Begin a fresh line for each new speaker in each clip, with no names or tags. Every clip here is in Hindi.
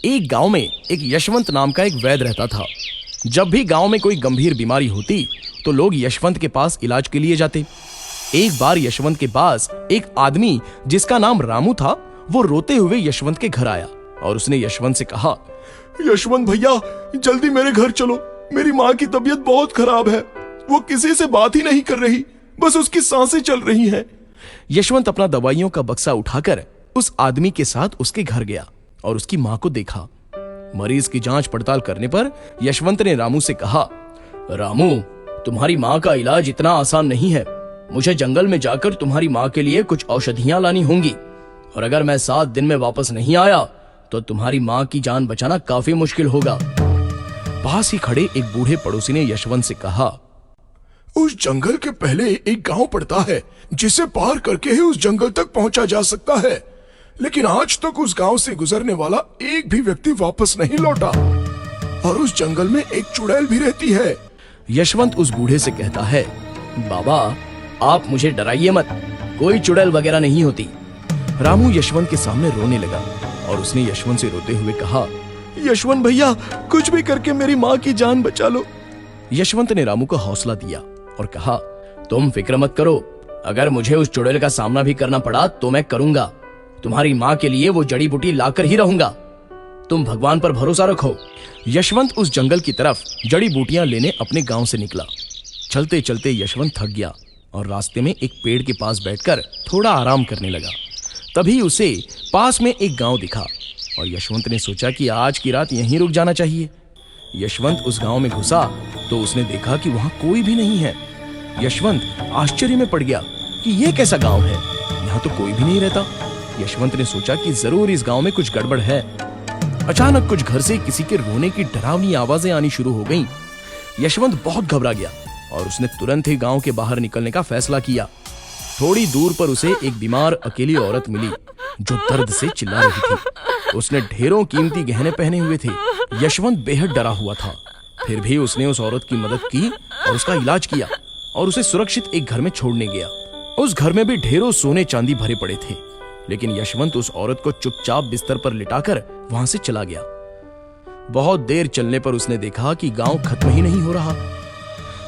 एक गांव में एक यशवंत नाम का एक वैद्य रहता था। जब भी गांव में कोई गंभीर बीमारी होती तो लोग यशवंत के पास इलाज के लिए जाते। एक बार यशवंत के पास एक आदमी जिसका नाम रामू था, वो रोते हुए यशवंत के घर आया और उसने यशवंत से कहा,
यशवंत भैया, जल्दी मेरे घर चलो, मेरी माँ की तबीयत बहुत खराब है। वो किसी से बात ही नहीं कर रही, बस उसकी सांसें चल रही हैं।
यशवंत अपना दवाइयों का बक्सा उठाकर उस आदमी के साथ उसके घर गया और उसकी मां को देखा। मरीज की जांच पड़ताल करने पर यशवंत ने रामू से कहा, रामू, तुम्हारी मां का इलाज इतना आसान नहीं है। मुझे जंगल में जाकर तुम्हारी मां के लिए कुछ औषधियां लानी होंगी, और अगर मैं 7 दिन में वापस नहीं आया तो तुम्हारी मां की जान बचाना काफी मुश्किल होगा। पास ही खड़े एक बूढ़े पड़ोसी ने यशवंत से कहा,
उस जंगल के पहले एक गांव पड़ता है, जिसे पार करके ही उस जंगल तक पहुंचा जा सकता है, लेकिन आज तक उस गांव से गुजरने वाला एक भी व्यक्ति वापस नहीं लौटा, और उस जंगल में एक चुड़ैल भी रहती है।
यशवंत उस बूढ़े से कहता है, बाबा, आप मुझे डराइए मत, कोई चुड़ैल वगैरह नहीं होती। रामू यशवंत के सामने रोने लगा और उसने यशवंत से रोते हुए कहा,
यशवंत भैया, कुछ भी करके मेरी माँ की जान बचा लो।
यशवंत ने रामू को हौसला दिया और कहा, तुम फिक्र मत करो, अगर मुझे उस चुड़ैल का सामना भी करना पड़ा तो मैं करूंगा। तुम्हारी माँ के लिए वो जड़ी बूटी लाकर ही रहूंगा। तुम भगवान पर भरोसा रखो। यशवंत उस जंगल की तरफ जड़ी बूटियां लेने अपने गांव से निकला। चलते चलते यशवंत थक गया और रास्ते में एक पेड़ के पास बैठकर थोड़ा आराम करने लगा। तभी उसे पास में एक गांव दिखा और यशवंत ने सोचा कि आज की रात यहीं रुक जाना चाहिए। यशवंत उस गांव में घुसा तो उसने देखा कि वहां कोई भी नहीं है। यशवंत आश्चर्य में पड़ गया कि यह कैसा गांव है, यहाँ तो कोई भी नहीं रहता। यशवंत ने सोचा कि जरूर इस गांव में कुछ गड़बड़ है। अचानक कुछ घर से किसी के रोने की डरावनी आवाजें आनी शुरू हो गईं। यशवंत बहुत घबरा गया और उसने तुरंत ही गांव के बाहर निकलने का फैसला किया। थोड़ी दूर पर उसे एक बीमार अकेली औरत मिली जो दर्द से चिल्ला रही थी। उसने ढेरों कीमती गहने पहने हुए थे। यशवंत बेहद डरा हुआ था, फिर भी उसने उस औरत की मदद की और उसका इलाज किया और उसे सुरक्षित एक घर में छोड़ने गया। उस घर में भी ढेरों सोने चांदी भरे पड़े थे, लेकिन यशवंत उस औरत को चुपचाप बिस्तर पर लिटाकर वहां से चला गया। बहुत देर चलने पर उसने देखा कि गांव खत्म ही नहीं हो रहा।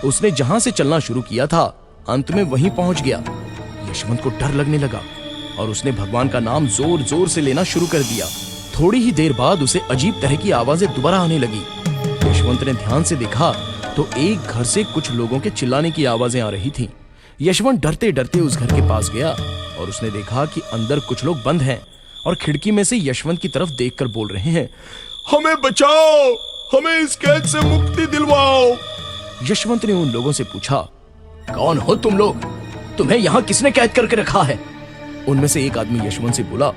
उसने जहां से चलना शुरू किया था, अंत में वहीं पहुंच गया। यशवंत को डर लगने लगा और उसने भगवान का नाम जोर जोर से लेना शुरू कर दिया। थोड़ी ही देर बाद उसे अजीब तरह की आवाजें दोबारा आने लगी। यशवंत ने ध्यान से देखा तो एक घर से कुछ लोगों के चिल्लाने की आवाजें आ रही थीं। यशवंत डरते डरते उस घर के पास गया और उसने देखा कि अंदर कुछ लोग बंद हैं और खिड़की में से यशवंत की तरफ देखकर बोल रहे हैं,
हमें बचाओ, हमें इस कैद से मुक्ति दिलवाओ।
यशवंत ने उन लोगों से पूछा, कौन हो तुम लोग? तुम्हें यहाँ किसने कैद करके रखा है? उनमें से एक आदमी यशवंत से बोला,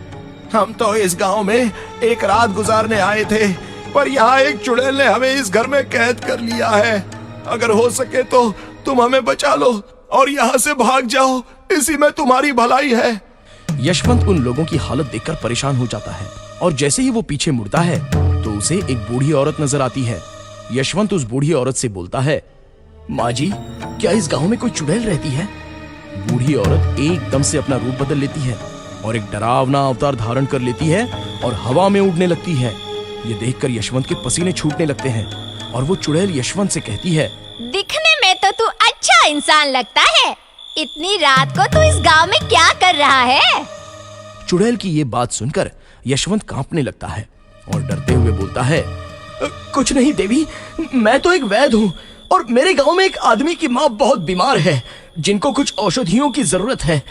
हम तो इस गांव में एक रात गुजारने आए थे, पर यहाँ एक चुड़ैल ने हमें इस घर में कैद कर लिया है। अगर हो सके तो तुम हमें बचा लो और यहाँ से भाग जाओ, इसी में तुम्हारी भलाई है।
यशवंत उन लोगों की हालत देखकर परेशान हो जाता है और जैसे ही वो पीछे मुड़ता है तो उसे एक बूढ़ी औरत नजर आती है। यशवंत उस बूढ़ी औरत से बोलता है, माँ जी, क्या इस गांव में कोई चुड़ैल रहती है? बूढ़ी औरत एकदम से अपना रूप बदल लेती है और एक डरावना अवतार धारण कर लेती है और हवा में उड़ने लगती है। ये देखकर यशवंत के पसीने छूटने लगते हैं और वो चुड़ैल यशवंत से कहती है,
दिखने में तो तू अच्छा इंसान लगता है, इतनी रात को तू इस गांव में क्या कर रहा है?
चुड़ैल की ये बात सुनकर यशवंत कांपने लगता है और डरते हुए बोलता है, कुछ नहीं देवी, मैं तो एक वैद्य हूँ और मेरे गांव में एक आदमी की माँ बहुत बीमार है, जिनको कुछ औषधियों की जरूरत है।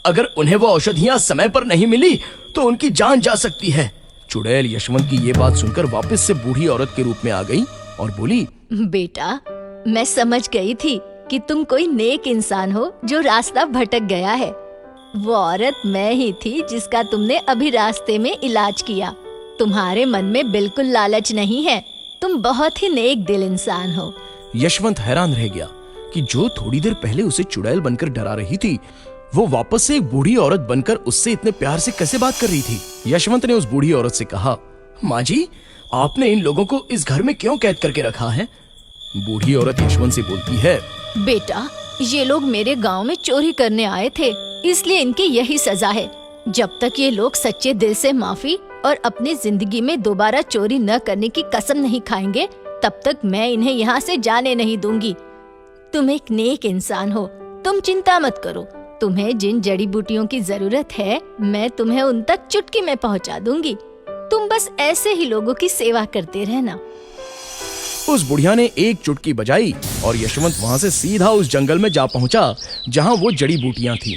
अगर उन्हें वो औषधियां समय पर नहीं मिली तो उनकी जान जा सकती है। चुड़ैल यशवंत की ये बात सुनकर वापस से बूढ़ी औरत के रूप में आ गई और बोली,
बेटा, मैं समझ गई थी कि तुम कोई नेक इंसान हो जो रास्ता भटक गया है। वो औरत मैं ही थी जिसका तुमने अभी रास्ते में इलाज किया। तुम्हारे मन में बिल्कुल लालच नहीं है, तुम बहुत ही नेक दिल इंसान हो।
यशवंत हैरान रह गया कि जो थोड़ी देर पहले उसे चुड़ैल बनकर डरा रही थी, वो वापस से एक बूढ़ी औरत बनकर उससे इतने प्यार से कैसे बात कर रही थी। यशवंत ने उस बूढ़ी औरत से कहा, माँ जी, आपने इन लोगों को इस घर में क्यों कैद करके रखा है? बूढ़ी औरत यशवंत से बोलती है,
बेटा, ये लोग मेरे गांव में चोरी करने आए थे, इसलिए इनकी यही सजा है। जब तक ये लोग सच्चे दिल से माफी और अपनी जिंदगी में दोबारा चोरी न करने की कसम नहीं खाएंगे, तब तक मैं इन्हें यहाँ से जाने नहीं दूंगी। तुम एक नेक इंसान हो, तुम चिंता मत करो। तुम्हें जिन जड़ी बूटियों की जरूरत है, मैं तुम्हें उन तक चुटकी में पहुँचा दूंगी। तुम बस ऐसे ही लोगों की सेवा करते रहना।
उस बुढ़िया ने एक चुटकी बजाई और यशवंत वहां से सीधा उस जंगल में जा पहुंचा जहां वो जड़ी बूटियां थीं।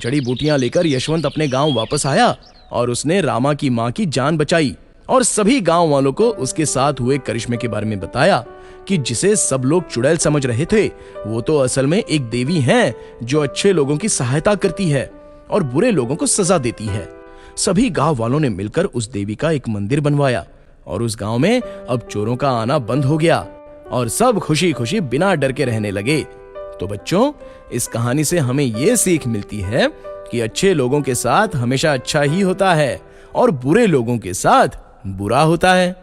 जड़ी बूटियां लेकर यशवंत अपने गांव वापस आया और उसने रामा की मां की जान बचाई और सभी गांव वालों को उसके साथ हुए करिश्मे के बारे में बताया कि जिसे सब लोग चुड़ैल समझ रहे थे, वो तो असल में एक देवी हैं जो अच्छे लोगों की सहायता करती है और बुरे लोगों को सजा देती है। सभी गांव वालों ने मिलकर उस देवी का एक मंदिर बनवाया और उस गांव में अब चोरों का आना बंद हो गया और सब खुशी खुशी बिना डर के रहने लगे। तो बच्चों, इस कहानी से हमें ये सीख मिलती है कि अच्छे लोगों के साथ हमेशा अच्छा ही होता है और बुरे लोगों के साथ बुरा होता है।